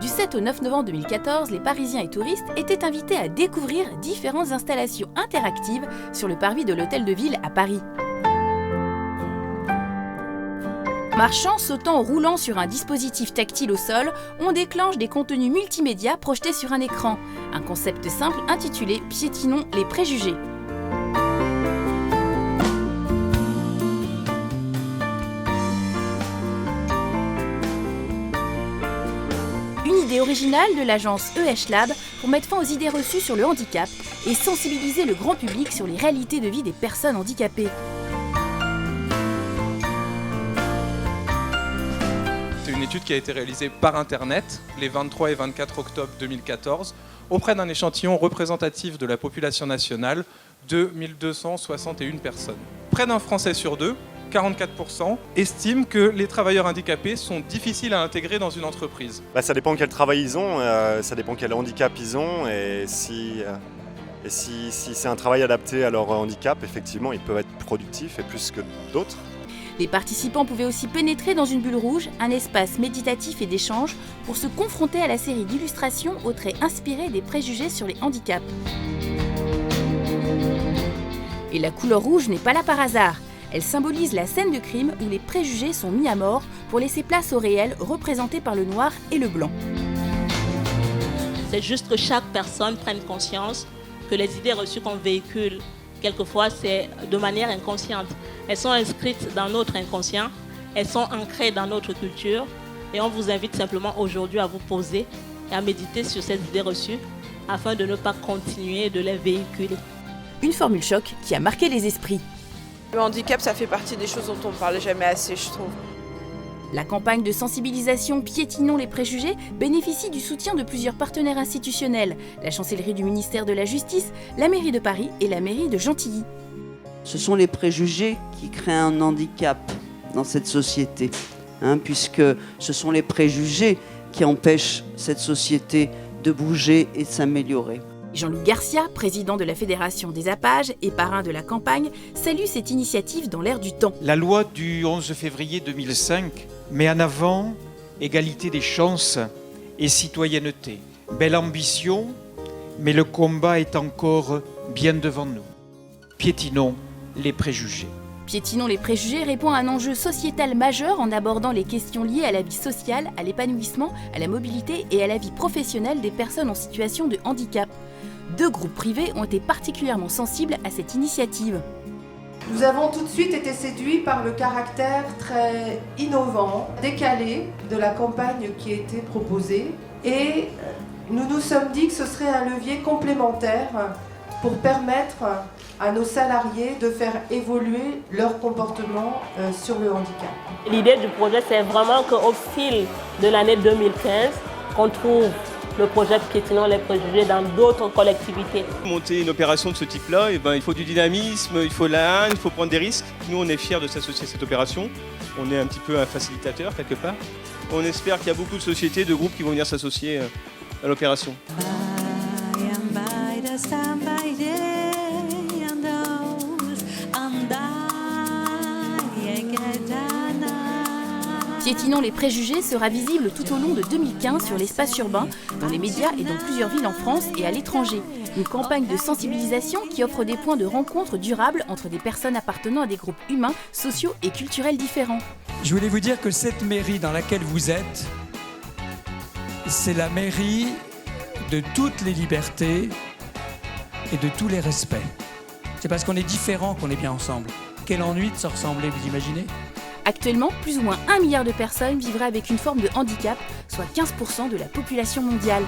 Du 7 au 9 novembre 2014, les Parisiens et touristes étaient invités à découvrir différentes installations interactives sur le parvis de l'Hôtel de Ville à Paris. Marchant, sautant ou roulant sur un dispositif tactile au sol, on déclenche des contenus multimédia projetés sur un écran. Un concept simple intitulé « Piétinons les préjugés ». Une idée originale de l'agence EH Lab pour mettre fin aux idées reçues sur le handicap et sensibiliser le grand public sur les réalités de vie des personnes handicapées. C'est une étude qui a été réalisée par Internet les 23 et 24 octobre 2014 auprès d'un échantillon représentatif de la population nationale de 1261 personnes. Près d'un Français sur deux, 44%, estiment que les travailleurs handicapés sont difficiles à intégrer dans une entreprise. Ça dépend quel travail ils ont, ça dépend quel handicap ils ont et si c'est un travail adapté à leur handicap, effectivement, ils peuvent être productifs et plus que d'autres. Les participants pouvaient aussi pénétrer dans une bulle rouge, un espace méditatif et d'échange, pour se confronter à la série d'illustrations aux traits inspirés des préjugés sur les handicaps. Et la couleur rouge n'est pas là par hasard. Elle symbolise la scène de crime où les préjugés sont mis à mort pour laisser place au réel représenté par le noir et le blanc. C'est juste que chaque personne prenne conscience que les idées reçues qu'on véhicule, quelquefois, c'est de manière inconsciente. Elles sont inscrites dans notre inconscient, elles sont ancrées dans notre culture et on vous invite simplement aujourd'hui à vous poser et à méditer sur ces idées reçues afin de ne pas continuer de les véhiculer. Une formule choc qui a marqué les esprits. Le handicap, ça fait partie des choses dont on ne parle jamais assez, je trouve. La campagne de sensibilisation Piétinons les préjugés bénéficie du soutien de plusieurs partenaires institutionnels, la chancellerie du ministère de la Justice, la mairie de Paris et la mairie de Gentilly. Ce sont les préjugés qui créent un handicap dans cette société, puisque ce sont les préjugés qui empêchent cette société de bouger et de s'améliorer. Jean-Loup Garcia, président de la Fédération des APAGE et parrain de la campagne, salue cette initiative dans l'air du temps. La loi du 11 février 2005 met en avant égalité des chances et citoyenneté. Belle ambition, mais le combat est encore bien devant nous. Piétinons les préjugés. Piétinons les préjugés répond à un enjeu sociétal majeur en abordant les questions liées à la vie sociale, à l'épanouissement, à la mobilité et à la vie professionnelle des personnes en situation de handicap. 2 groupes privés ont été particulièrement sensibles à cette initiative. Nous avons tout de suite été séduits par le caractère très innovant, décalé de la campagne qui a été proposée et nous nous sommes dit que ce serait un levier complémentaire pour permettre à nos salariés de faire évoluer leur comportement sur le handicap. L'idée du projet, c'est vraiment qu'au fil de l'année 2015, qu'on trouve le projet Piétinons les préjugés dans d'autres collectivités. Monter une opération de ce type-là, il faut du dynamisme, il faut la haine, il faut prendre des risques. Nous, on est fiers de s'associer à cette opération. On est un petit peu un facilitateur quelque part. On espère qu'il y a beaucoup de sociétés, de groupes qui vont venir s'associer à l'opération. Piétinons les préjugés sera visible tout au long de 2015 sur l'espace urbain, dans les médias et dans plusieurs villes en France et à l'étranger. Une campagne de sensibilisation qui offre des points de rencontre durables entre des personnes appartenant à des groupes humains, sociaux et culturels différents. Je voulais vous dire que cette mairie dans laquelle vous êtes, c'est la mairie de toutes les libertés et de tous les respects. C'est parce qu'on est différents qu'on est bien ensemble. Quel ennui de se ressembler, vous imaginez ? Actuellement, plus ou moins 1 milliard de personnes vivraient avec une forme de handicap, soit 15% de la population mondiale.